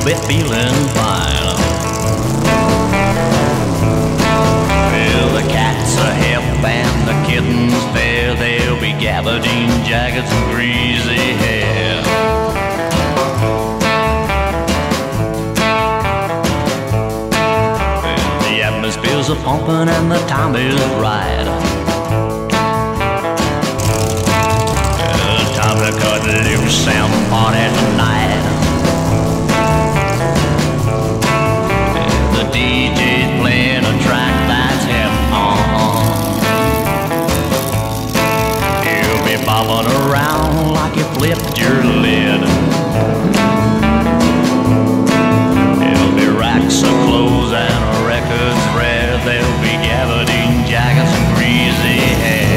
be feeling fine. Well, the cats are hip and the kittens fair. They'll be gabardine jackets and greasy hair. Well, the atmosphere's a pumping and the time is right. Well, time to cut loose and party tonight. Well, the DJ's playing a track that's hip on. You'll be bobbing around like you flipped your lid. There'll be racks of clothes and records rare. There'll be gabardine jackets and greasy hair.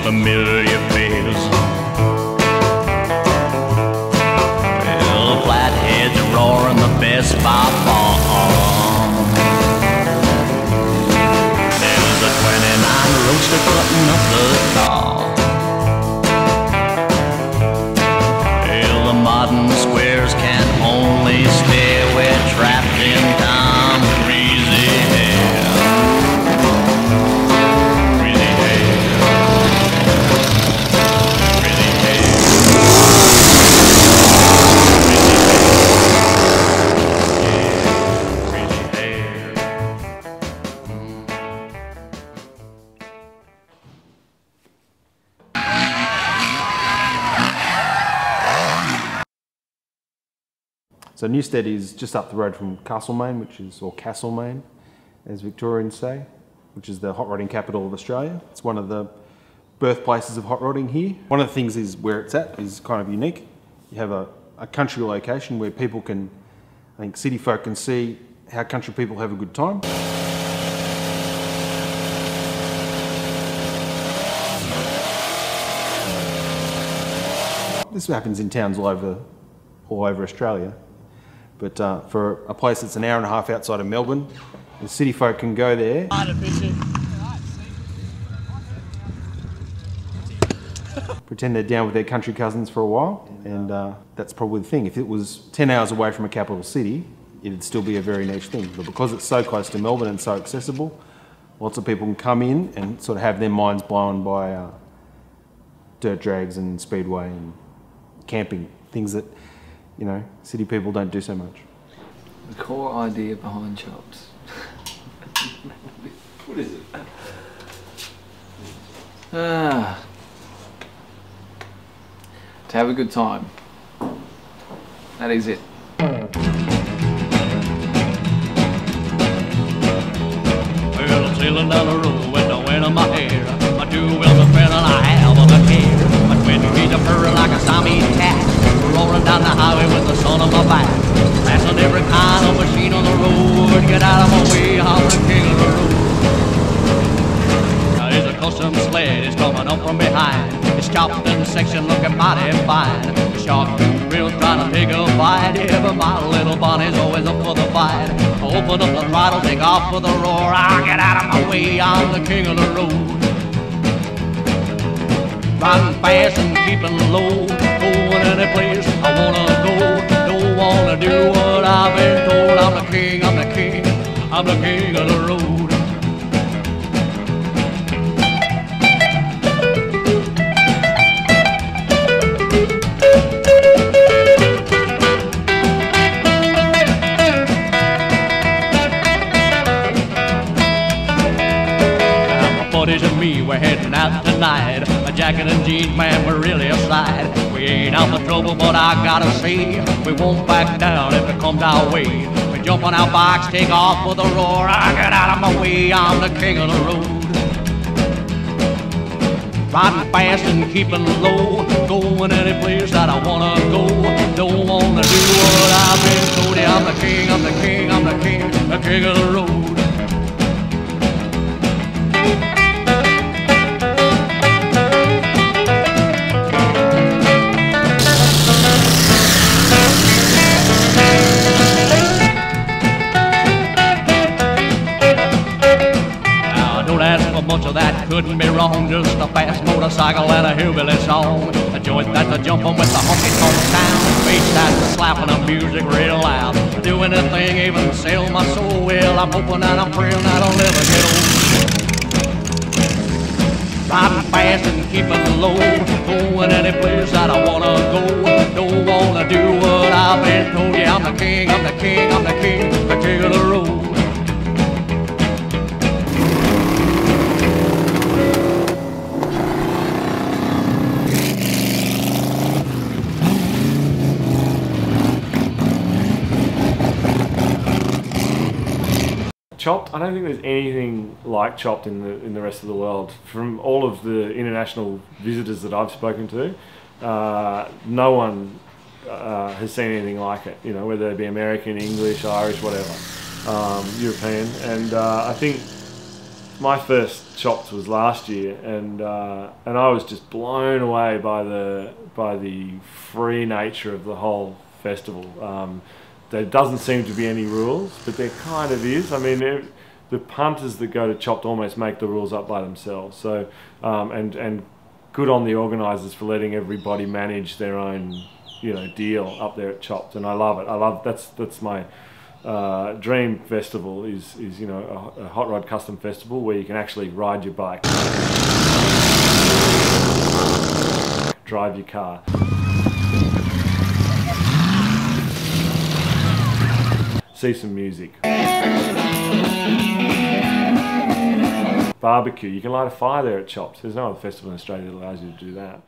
Familiar face. Well, flatheads roaring the best by far. There's a 29 roaster cutting up the car. Well, the modern squares can only stare. We're trapped in time with greasy hair. So Newstead is just up the road from Castlemaine, or Castlemaine, as Victorians say, which is the hot rodding capital of Australia. It's one of the birthplaces of hot rodding here. One of the things is where it's at is kind of unique. You have a country location where people can, I think city folk can see how country people have a good time. This happens in towns all over Australia. But for a place that's an hour and a half outside of Melbourne, the city folk can go there. Pretend they're down with their country cousins for a while, and that's probably the thing. If it was 10 hours away from a capital city, it'd still be a very niche thing. But because it's so close to Melbourne and so accessible, lots of people can come in and sort of have their minds blown by dirt drags and speedway and camping, things that, you know, city people don't do so much. The core idea behind Chops. What is it? To have a good time. That is it. Well, sailing down the road with the wind in my hair. My two wheels are friend and I have on a care. My twin feet are purring like a Siamese cat. Rolling down the highway with the sun on my back. Passing every kind of machine on the road. Get out of my way, I'm the king of the road. Now there's a custom sled, it's coming up from behind. It's chopped in section looking mighty fine. The shark wheels trying to take a bite. Yeah, but my little Bonnie's always up for the fight. Open up the throttle, take off with a roar. I'll get out of my way, I'm the king of the road. Riding fast and keeping low, going any place I wanna go. Don't wanna do what I've been told. I'm the king, I'm the king, I'm the king of the road. Buddies and me, we're heading out tonight. My jacket and jeans, man, we're really a sight. We ain't out for trouble, but I gotta say, we won't back down if it comes our way. We jump on our bikes, take off with a roar. I get out of my way, I'm the king of the road. riding fast and keeping low, going any place that I wanna go. Don't wanna do what I've been told. Yeah, I'm the king, I'm the king, I'm the king, the king of the road. Much of that couldn't be wrong, just a fast motorcycle and a hillbilly song. A joint that's a jumping with the honky-tonk sound, bass that's a slapping the music real loud. Do anything, even sell my soul. Well, I'm hoping and I'm praying that I'll never get old. Riding fast and keeping low, going any place that I wanna go. Don't wanna do what I've been told. Yeah, I'm the king, I'm the king, I'm the king, the king of the road. Chopped, I don't think there's anything like Chopped in the rest of the world. From all of the international visitors that I've spoken to, no one has seen anything like it. You know, whether they be American, English, Irish, whatever, European. And I think my first Chopped was last year, and I was just blown away by the free nature of the whole festival. There doesn't seem to be any rules, but there kind of is. I mean, the punters that go to Chopped almost make the rules up by themselves. So, and good on the organisers for letting everybody manage their own, deal up there at Chopped. And I love it. That's my dream festival is a hot rod custom festival where you can actually ride your bike, drive your car. See some music. Barbecue. You can light a fire there at Chopped. There's no other festival in Australia that allows you to do that.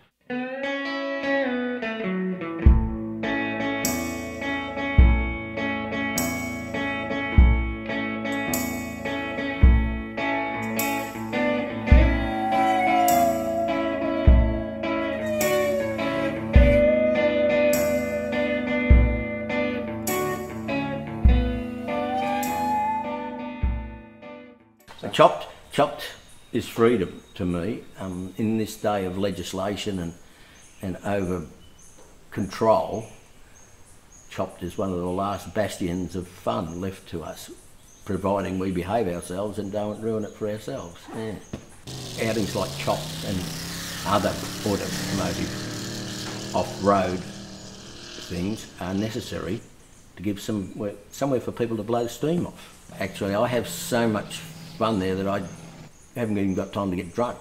Chopped is freedom to me. In this day of legislation and over control, Chopped is one of the last bastions of fun left to us, providing we behave ourselves and don't ruin it for ourselves. Yeah. Outings like Chopped and other automotive off-road things are necessary to give somewhere for people to blow the steam off. Actually, I have so much fun there that I haven't even got time to get drunk,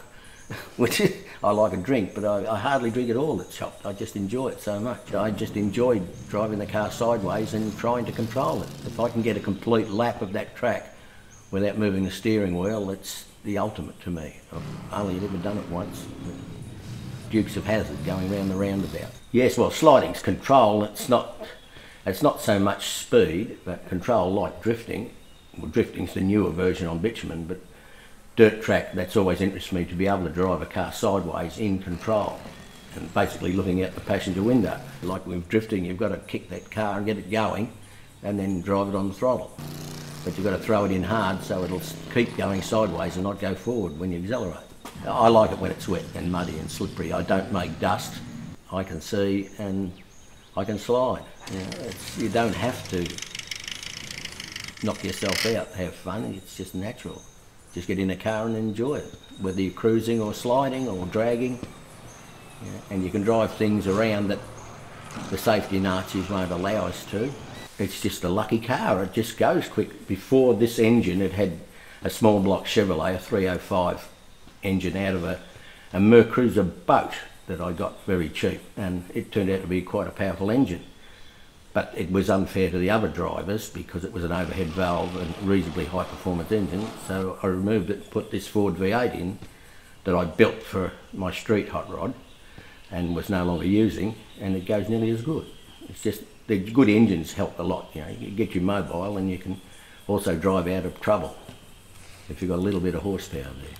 which is, I like a drink, but I hardly drink at all at Chopped. I just enjoy it so much. I just enjoy driving the car sideways and trying to control it. If I can get a complete lap of that track without moving the steering wheel, it's the ultimate to me. I've only ever done it once. Dukes of Hazzard going round the roundabout. Yes, well, sliding's control. It's not so much speed, but control like drifting. Well, drifting's the newer version on bitumen, but dirt track, that's always interested me, to be able to drive a car sideways in control and basically looking out the passenger window. Like with drifting, you've got to kick that car and get it going and then drive it on the throttle. But you've got to throw it in hard so it'll keep going sideways and not go forward when you accelerate. I like it when it's wet and muddy and slippery. I don't make dust. I can see and I can slide. You don't have to knock yourself out, have fun. It's just natural. Just get in a car and enjoy it, whether you're cruising or sliding or dragging. And you can drive things around that the safety Nazis won't allow us to. It's just a lucky car, it just goes quick. Before this engine, it had a small block Chevrolet, a 305 engine out of a Mercruiser boat that I got very cheap, and it turned out to be quite a powerful engine. But it was unfair to the other drivers because it was an overhead valve and reasonably high performance engine, so I removed it and put this Ford V8 in that I built for my street hot rod and was no longer using, and it goes nearly as good. It's just, the good engines help a lot, you get you mobile and you can also drive out of trouble if you've got a little bit of horsepower there.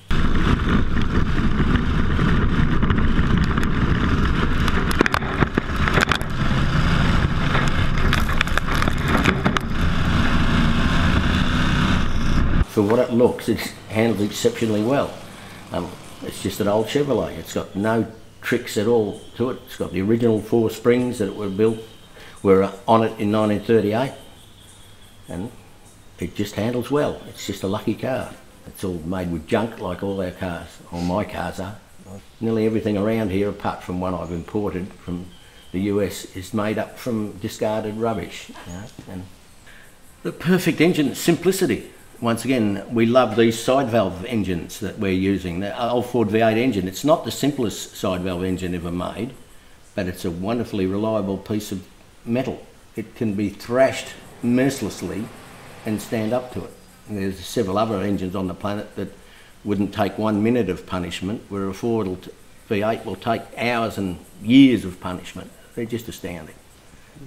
for what it looks, it handles exceptionally well. It's just an old Chevrolet. It's got no tricks at all to it. It's got the original 4 springs that were on it in 1938, and it just handles well. It's just a lucky car. It's all made with junk like all our cars, or my cars are. Nearly everything around here, apart from one I've imported from the US, is made up from discarded rubbish. You know? And the perfect engine, simplicity. Once again, we love these side valve engines that we're using. The old Ford V8 engine, it's not the simplest side valve engine ever made, but it's a wonderfully reliable piece of metal. It can be thrashed mercilessly and stand up to it. And there's several other engines on the planet that wouldn't take 1 minute of punishment, where a Ford V8 will take hours and years of punishment. They're just astounding.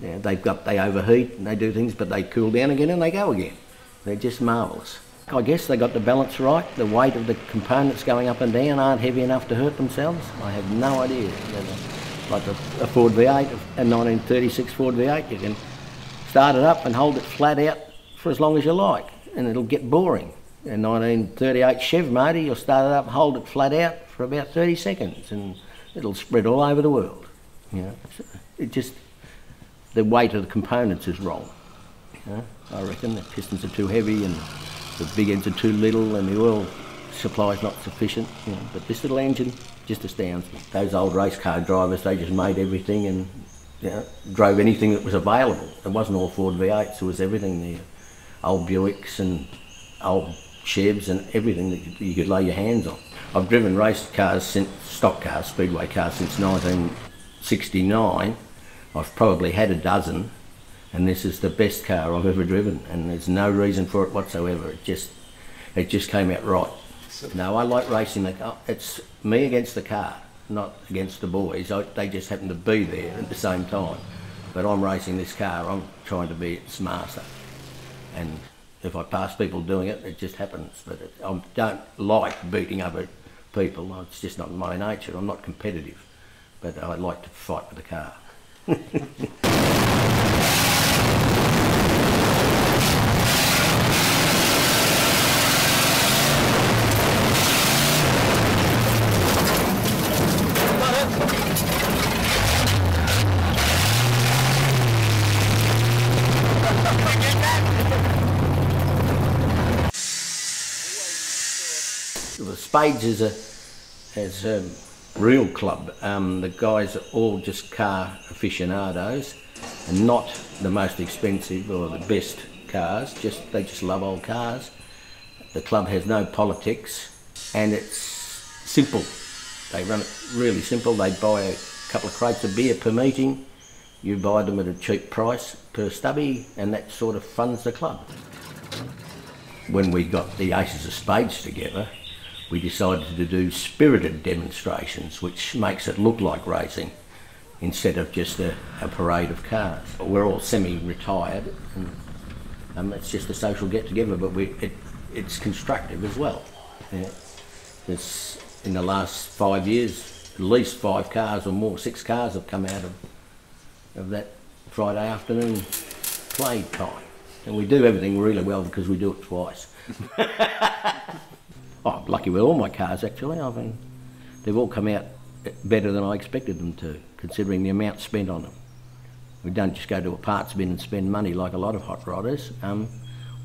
Yeah, they overheat and they do things, but they cool down again and they go again. They're just marvellous. I guess they got the balance right. The weight of the components going up and down aren't heavy enough to hurt themselves. I have no idea. Like a Ford V8, a 1936 Ford V8, you can start it up and hold it flat out for as long as you like, and it'll get boring. A 1938 Chev motor, you'll start it up and hold it flat out for about 30 seconds, and it'll spread all over the world. You know, it just, the weight of the components is wrong. You know, I reckon the pistons are too heavy and the big ends are too little and the oil supply is not sufficient. You know, but this little engine just astounds me. Those old race car drivers, they just made everything and, you know, drove anything that was available. It wasn't all Ford V8s, it was everything there. Old Buicks and old Chevs and everything that you could lay your hands on. I've driven race cars, stock cars, speedway cars, since 1969. I've probably had a dozen, and this is the best car I've ever driven, and there's no reason for it whatsoever. It just came out right. No, I like racing. It's me against the car, not against the boys. They just happen to be there at the same time. But I'm racing this car. I'm trying to be its master. And if I pass people doing it, it just happens. But I don't like beating other people. It's just not my nature. I'm not competitive. But I like to fight with the car. The Spades is a real club. The guys are all just car aficionados and not the most expensive or the best cars. They just love old cars. The club has no politics and it's simple. They run it really simple. They buy a couple of crates of beer per meeting. You buy them at a cheap price per stubby, and that sort of funds the club. When we got the Aces of Spades together, we decided to do spirited demonstrations, which makes it look like racing instead of just a parade of cars. We're all semi-retired, and it's just a social get-together, but it's constructive as well. Yeah. In the last 5 years, at least 5 cars or more, 6 cars have come out of that Friday afternoon play time. And we do everything really well because we do it twice. I'm lucky with all my cars, actually. I mean, they've all come out better than I expected them to, considering the amount spent on them. We don't just go to a parts bin and spend money like a lot of hot rodders.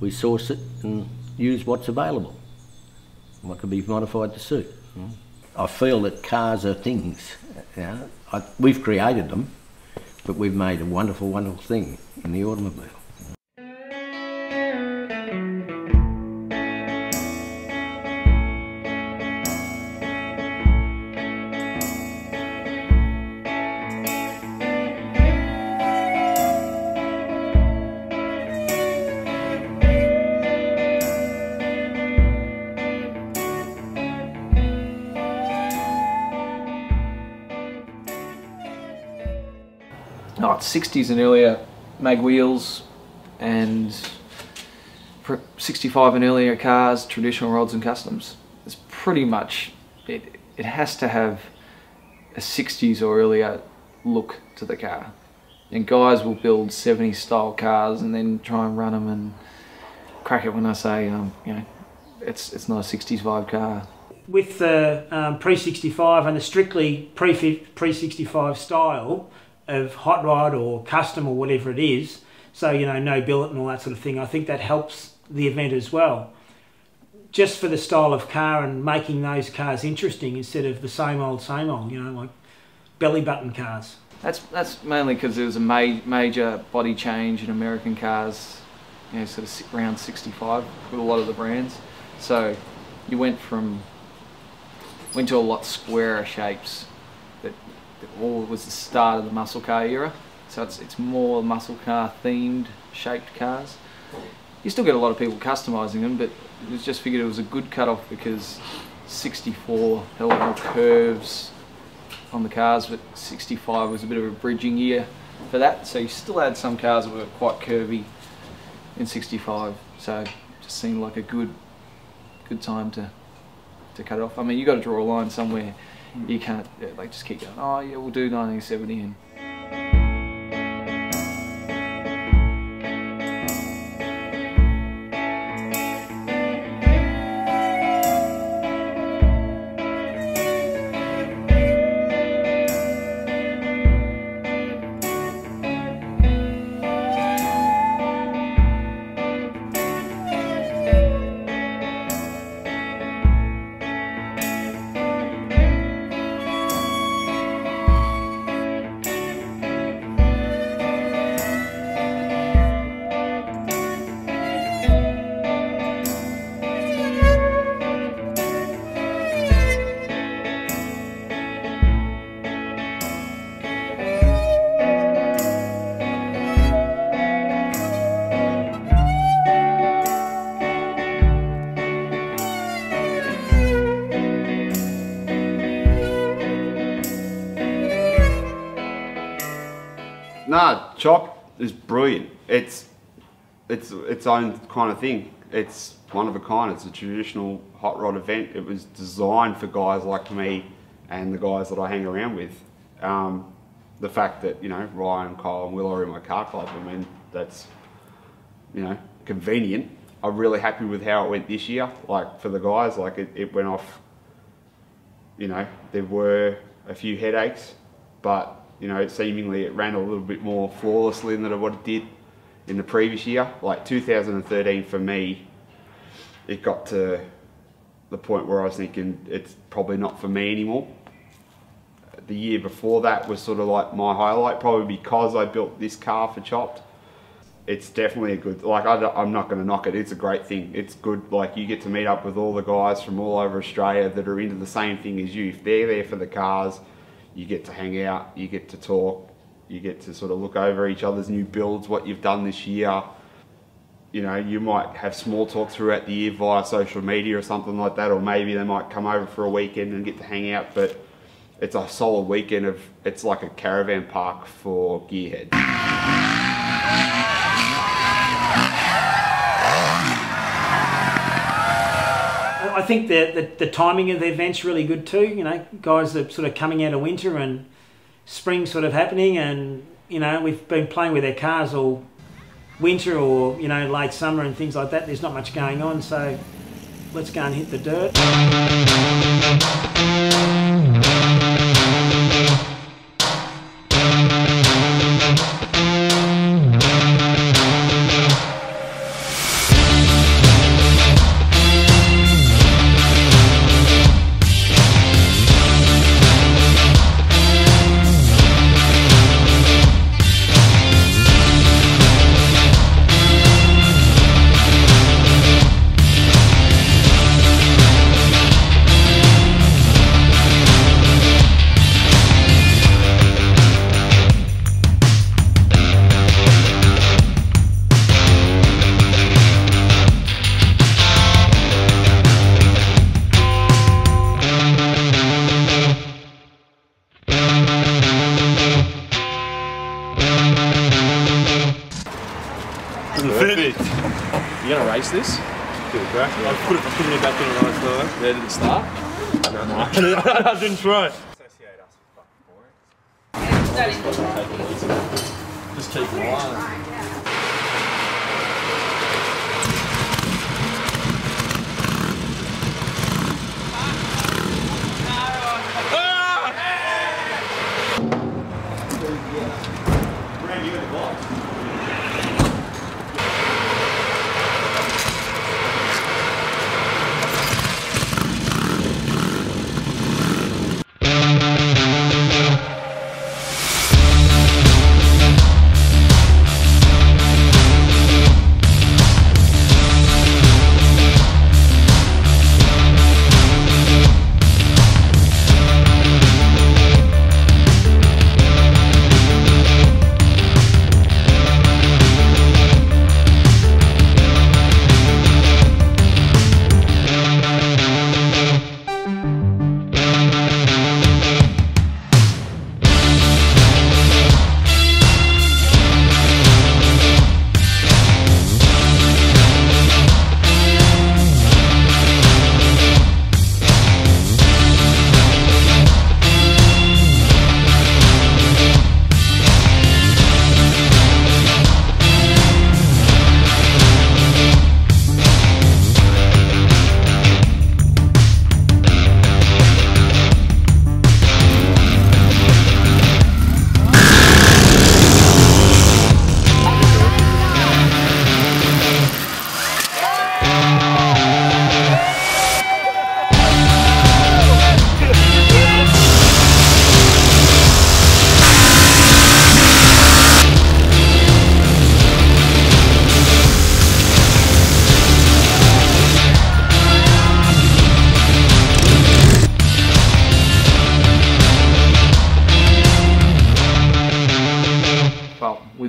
We source it and use what's available, what can be modified to suit. I feel that cars are things. You know, we've created them, but we've made a wonderful, wonderful thing in the automobile. Oh, it's 60s and earlier mag wheels, and 65 and earlier cars, traditional rods and customs. It's pretty much, it has to have a 60s or earlier look to the car. And guys will build 70s style cars and then try and run them and crack it when I say, you know, it's not a 60s vibe car. With the pre-65 and the strictly pre-65 style of hot rod or custom or whatever it is, so you know, no billet and all that sort of thing, I think that helps the event as well. Just for the style of car and making those cars interesting instead of the same old, you know, like belly button cars. That's mainly because there was a major body change in American cars, you know, sort of around 65 with a lot of the brands. So you went to a lot squarer shapes that all was the start of the muscle car era. So it's more muscle car themed shaped cars. You still get a lot of people customising them, but it was just figured it was a good cut-off because 64 had a lot more curves on the cars, but 65 was a bit of a bridging year for that. So you still had some cars that were quite curvy in 65. So it just seemed like a good time to cut it off. I mean, you got to draw a line somewhere. You can't like just keep going, oh yeah, we'll do 1970 and Nah, chop is brilliant. It's its own kind of thing. It's one of a kind. It's a traditional hot rod event. It was designed for guys like me and the guys that I hang around with. The fact that, you know, Ryan, Kyle and Will are in my car club, I mean, that's, you know, convenient. I'm really happy with how it went this year. Like for the guys, like it went off, you know, there were a few headaches, but you know, seemingly it ran a little bit more flawlessly than what it did in the previous year. Like 2013 for me, it got to the point where I was thinking it's probably not for me anymore. The year before that was sort of like my highlight, probably because I built this car for Chopped. It's definitely a good, like I'm not going to knock it, it's a great thing. It's good, like you get to meet up with all the guys from all over Australia that are into the same thing as you. If they're there for the cars, you get to hang out, you get to talk, you get to sort of look over each other's new builds, what you've done this year. You know, you might have small talk throughout the year via social media or something like that, or maybe they might come over for a weekend and get to hang out, but it's a solid weekend of, it's like a caravan park for gearheads. I think the timing of the event's really good too. You know, guys are sort of coming out of winter and spring sort of happening, and you know, we've been playing with their cars all winter or, you know, late summer and things like that. There's not much going on, so let's go and hit the dirt. You gonna race this? Give it a crack. Yeah. I put it back in a nice time. There did it start? No. I didn't try. Associate us with fucking boring. Just keep it alive.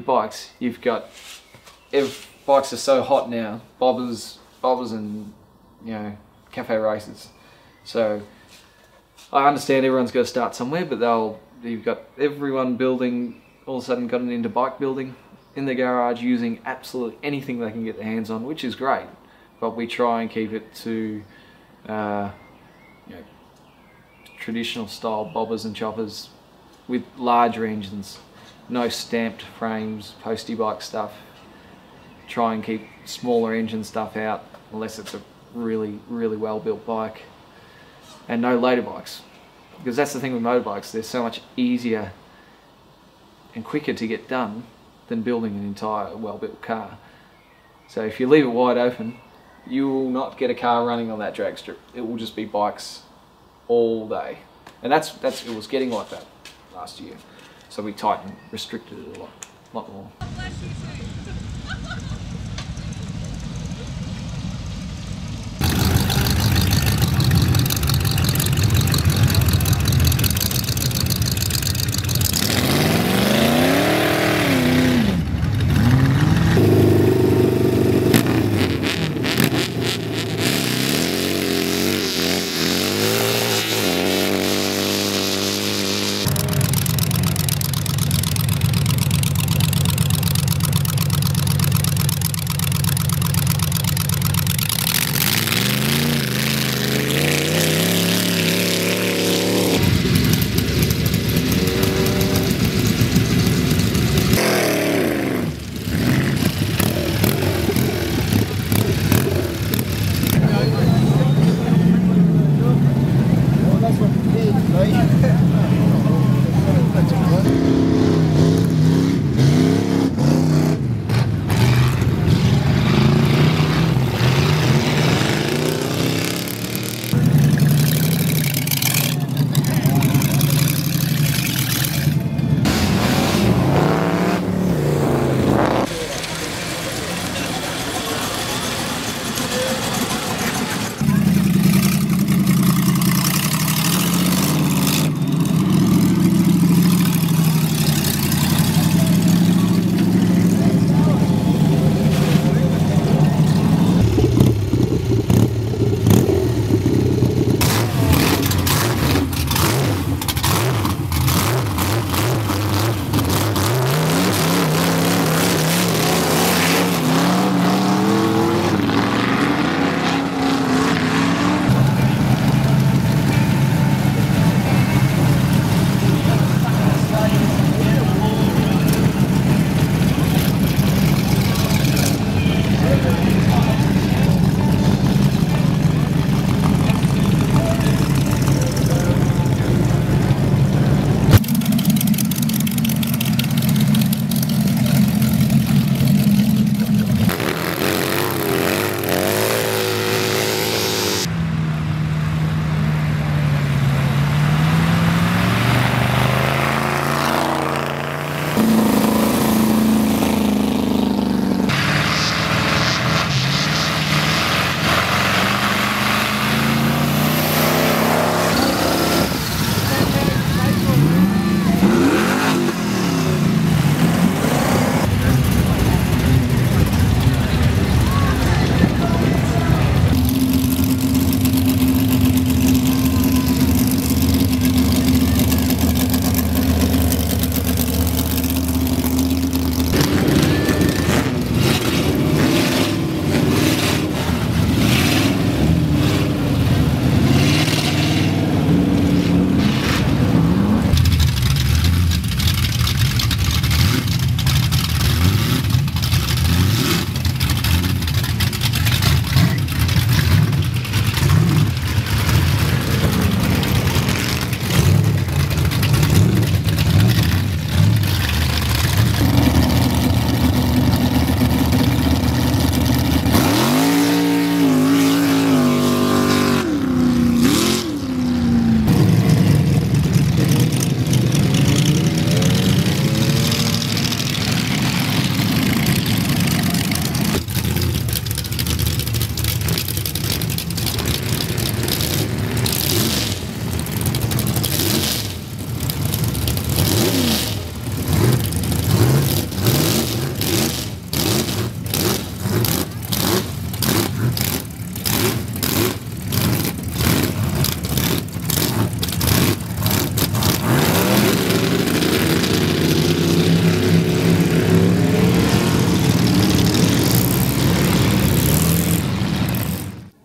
with bikes, you've got, bikes are so hot now, bobbers and, you know, cafe races. So I understand everyone's got to start somewhere, but you've got everyone building, all of a sudden gotten into bike building in their garage, using absolutely anything they can get their hands on, which is great. But we try and keep it to, you know, traditional style bobbers and choppers with larger engines, no stamped frames, postie bike stuff. Try and keep smaller engine stuff out unless it's a really, really well built bike. And no later bikes, because that's the thing with motorbikes, they're so much easier and quicker to get done than building an entire well-built car. So if you leave it wide open, you will not get a car running on that drag strip. It will just be bikes all day. And it was getting like that last year. So we tightened, restricted it a lot more.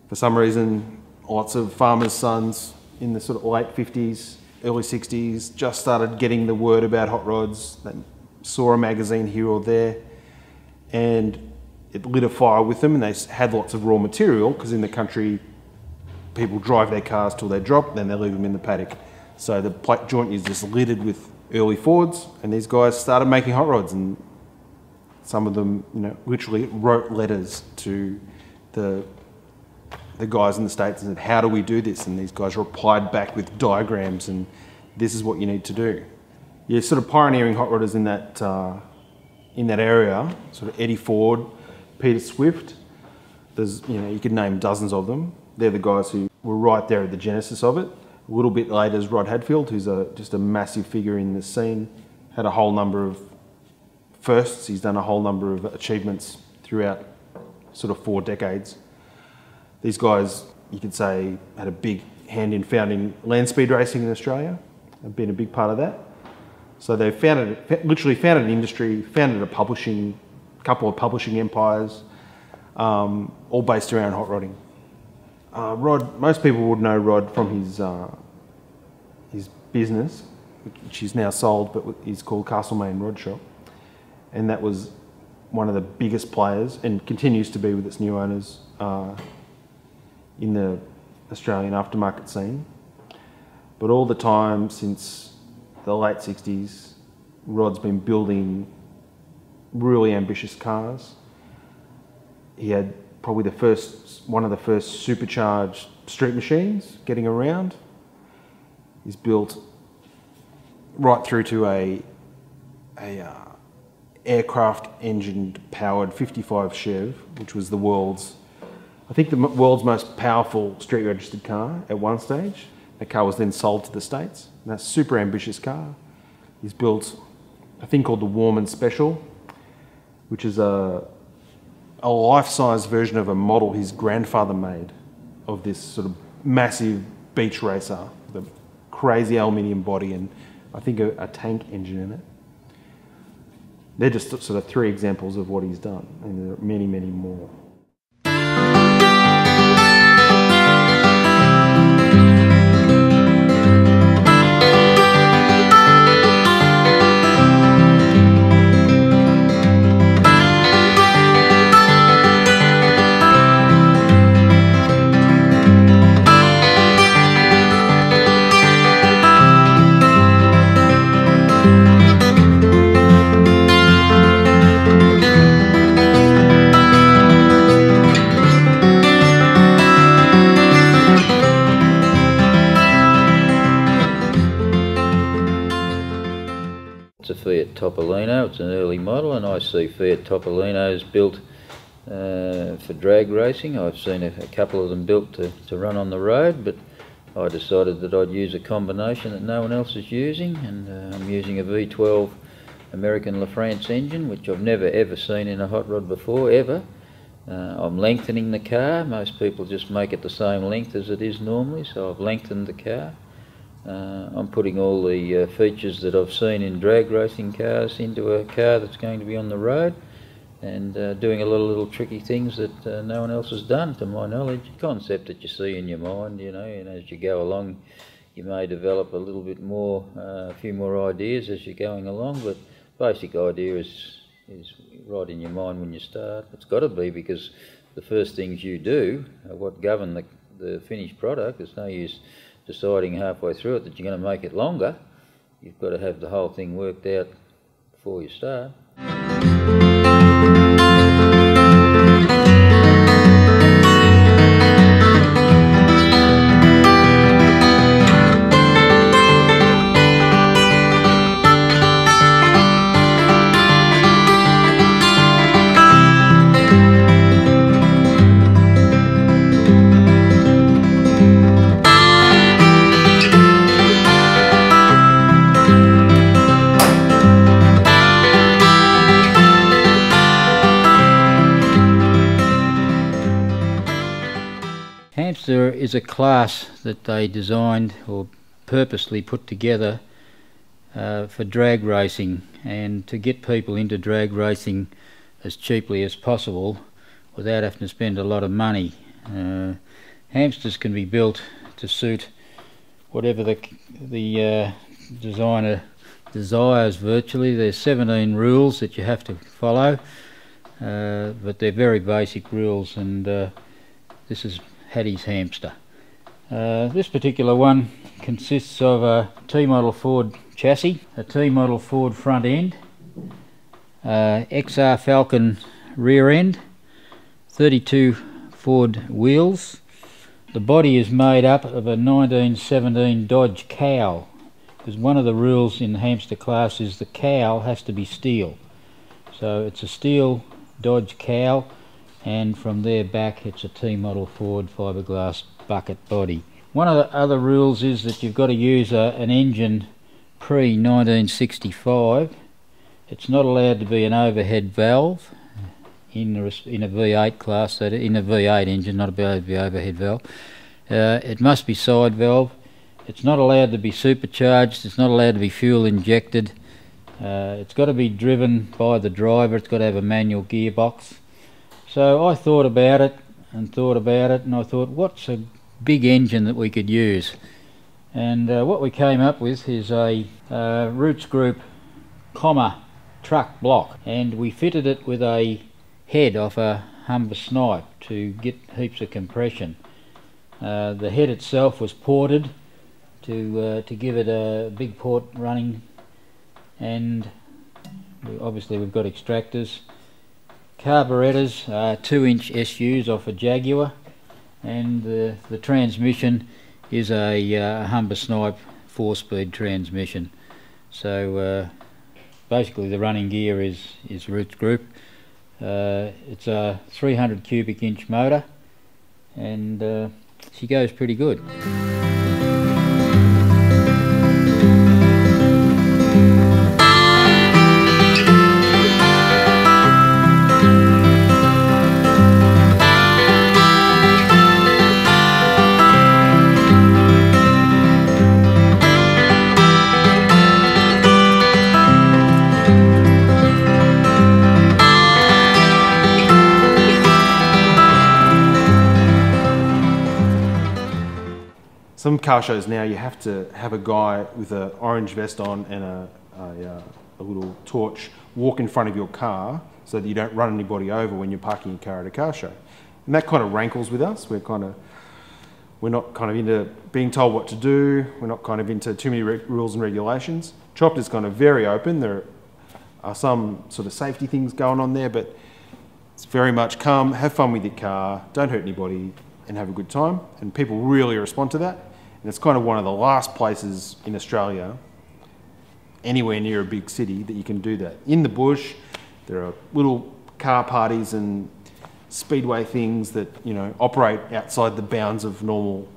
For some reason, lots of farmers' sons in the sort of late 50s, early 60s just started getting the word about hot rods. They saw a magazine here or there and it lit a fire with them, and they had lots of raw material because in the country people drive their cars till they drop, then they leave them in the paddock. So the plate joint is just littered with early Fords, and these guys started making hot rods, and some of them, you know, literally wrote letters to the guys in the States and said, how do we do this? And these guys replied back with diagrams and this is what you need to do. Yeah, sort of pioneering hot rodders in that area, sort of Eddie Ford, Peter Swift. There's, you know, you could name dozens of them. They're the guys who were right there at the genesis of it. A little bit later is Rod Hadfield, who's just a massive figure in the scene. Had a whole number of firsts. He's done a whole number of achievements throughout sort of 4 decades. These guys, you could say, had a big hand in founding land speed racing in Australia and been a big part of that. So they literally founded an industry, founded a couple of publishing empires, all based around hot rodding. Rod, most people would know Rod from his business, which he's now sold, but is called Castlemaine Rod Shop. And that was one of the biggest players and continues to be with its new owners in the Australian aftermarket scene. But all the time since the late 60s, Rod's been building really ambitious cars. He had probably one of the first supercharged street machines getting around. He's built right through to a aircraft engine powered 55 Chev, which was the world's most powerful street registered car at one stage. That car was then sold to the States. And that's a super ambitious car. He's built a thing called the Warman Special, which is a life-size version of a model his grandfather made of this sort of massive beach racer with a crazy aluminium body and I think a tank engine in it. They're just sort of 3 examples of what he's done, and there are many, many more. Topolino. It's an early model, and I see Fiat Topolinos built for drag racing. I've seen a couple of them built to run on the road, but I decided that I'd use a combination that no one else is using, and I'm using a V12 American LaFrance engine, which I've never ever seen in a hot rod before, ever. I'm lengthening the car. Most people just make it the same length as it is normally, so I've lengthened the car. I'm putting all the features that I've seen in drag racing cars into a car that's going to be on the road, and doing a lot of little tricky things that no one else has done, to my knowledge. Concept that you see in your mind, you know, and as you go along you may develop a little bit more, a few more ideas as you're going along, but basic idea is right in your mind when you start. It's got to be, because the first things you do are what govern the finished product. There's no use deciding halfway through it that you're going to make it longer. You've got to have the whole thing worked out before you start. Hamster is a class that they designed or purposely put together for drag racing, and to get people into drag racing as cheaply as possible without having to spend a lot of money. Hamsters can be built to suit whatever the designer desires virtually. There's 17 rules that you have to follow, but they're very basic rules, and this is Hattie's hamster. This particular one consists of a T-model Ford chassis, a T-model Ford front end, XR Falcon rear end, 32 Ford wheels. The body is made up of a 1917 Dodge cowl, because one of the rules in the hamster class is the cowl has to be steel. So it's a steel Dodge cowl, and from there back it's a T-model Ford fiberglass bucket body. One of the other rules is that you've got to use an engine pre-1965. It's not allowed to be an overhead valve in a V8 class, so in a V8 engine, not allowed to be overhead valve. It must be side valve. It's not allowed to be supercharged. It's not allowed to be fuel injected. It's got to be driven by the driver. It's got to have a manual gearbox. So I thought about it, and I thought, what's a big engine that we could use? And what we came up with is a Roots Group comma truck block, and we fitted it with a head off a Humber Snipe to get heaps of compression. The head itself was ported to give it a big port running, and obviously we've got extractors. Carburettors are 2-inch SUs off a Jaguar, and the transmission is a Humber Snipe 4-speed transmission. So basically the running gear is Roots Group. It's a 300 cubic inch motor, and she goes pretty good. Some car shows now you have to have a guy with an orange vest on and a little torch walk in front of your car so that you don't run anybody over when you're parking your car at a car show. And that kind of rankles with us. We're not kind of into being told what to do. We're not kind of into too many rules and regulations. Chopped is kind of very open. There are some sort of safety things going on there, but it's very much come, have fun with your car, don't hurt anybody, and have a good time. And people really respond to that. And it's kind of one of the last places in Australia, anywhere near a big city, that you can do that. In the bush, there are little car parties and speedway things that, you know, operate outside the bounds of normal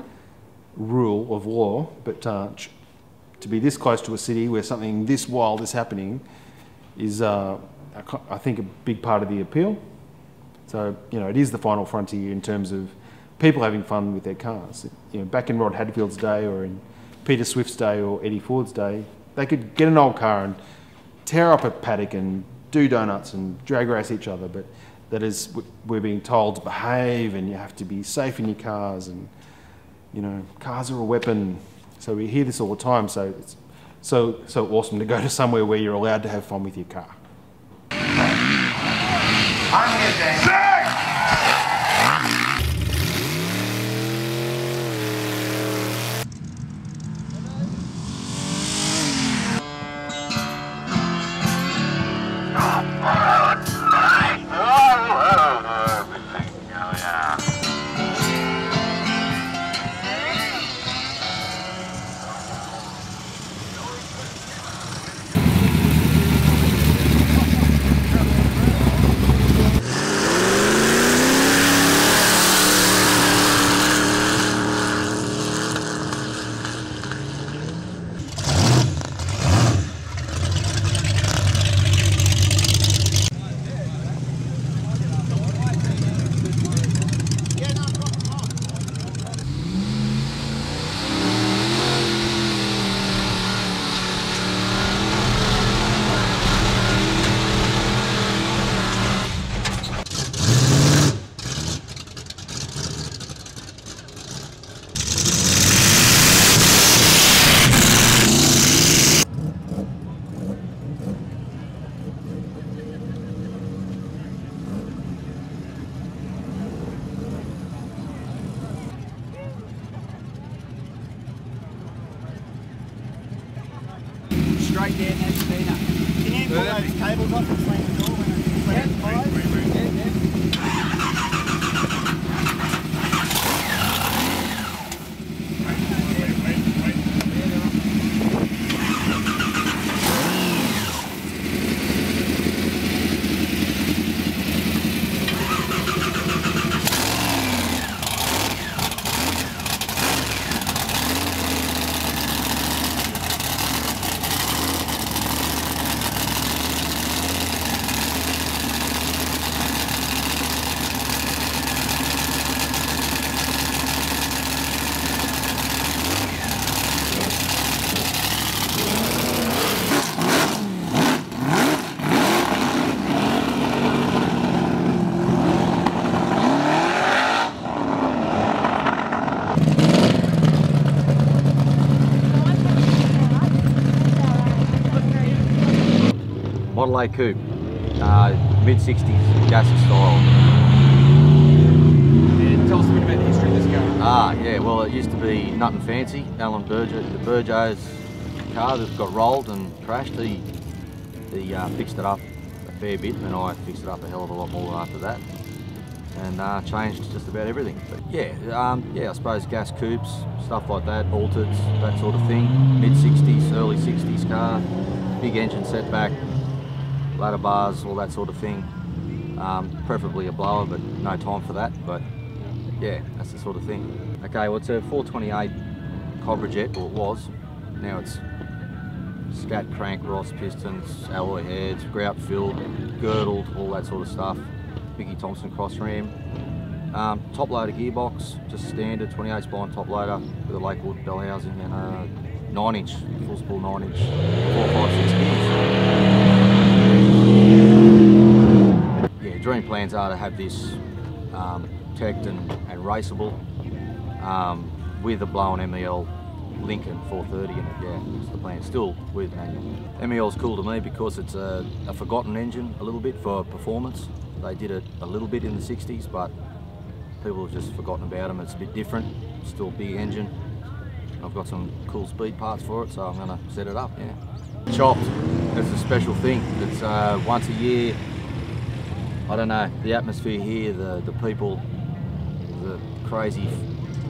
rule of law, but to be this close to a city where something this wild is happening is, I think, a big part of the appeal. So, you know, it is the final frontier in terms of people having fun with their cars. You know, back in Rod Hadfield's day, or in Peter Swift's day, or Eddie Ford's day, they could get an old car and tear up a paddock and do donuts and drag race each other, but that is, we're being told to behave and you have to be safe in your cars, and, you know, cars are a weapon. So we hear this all the time, so it's so awesome to go to somewhere where you're allowed to have fun with your car. I'm here, Dan. straight there, that's better. Can you pull those cables off and slam the door when it's closed? Model A coupe, mid-60s, gas style. And tell us a bit about the history of this car. Yeah, well, it used to be nothing fancy. Alan Burgo's car that got rolled and crashed. He fixed it up a fair bit, and I fixed it up a hell of a lot more after that, and changed just about everything. But yeah, I suppose gas coupes, stuff like that, altered, that sort of thing. Mid-60s, early 60s car, big engine setback, ladder bars, all that sort of thing. Preferably a blower, but no time for that. But yeah, that's the sort of thing. Okay, well, it's a 428 Cobra Jet, or it was. Now it's scat crank, Ross pistons, alloy heads, grout filled, girdled, all that sort of stuff. Mickey Thompson cross ram. Top loader gearbox, just standard 28 spine top loader with a Lakewood bell housing and a 9-inch, full spool 9-inch, 4, 5, 6 gears. Yeah, dream plans are to have this teched and raceable with a blown MEL Lincoln 430 in it. Yeah, that's the plan. Still with manual. MEL's cool to me because it's a forgotten engine a little bit for performance. They did it a little bit in the 60s, but people have just forgotten about them. It's a bit different, still a big engine. I've got some cool speed parts for it, so I'm going to set it up, yeah. Chopped, it's a special thing. It's once a year. I don't know, the atmosphere here, the people, the crazy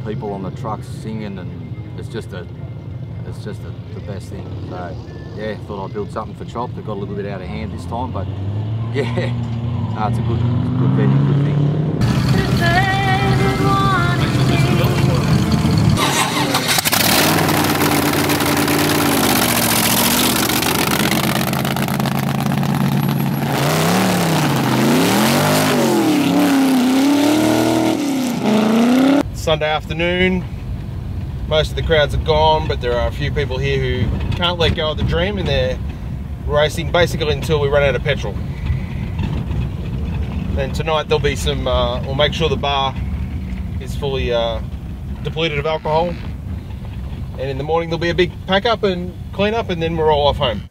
people on the trucks singing, and it's just the best thing. So yeah, thought I'd build something for Chopped. It got a little bit out of hand this time, but yeah, no, it's a good venue, good thing. Sunday afternoon, most of the crowds are gone, but there are a few people here who can't let go of the dream, and they're racing basically until we run out of petrol. Then tonight there'll be some, we'll make sure the bar is fully depleted of alcohol, and in the morning there'll be a big pack up and clean up, and then we're all off home.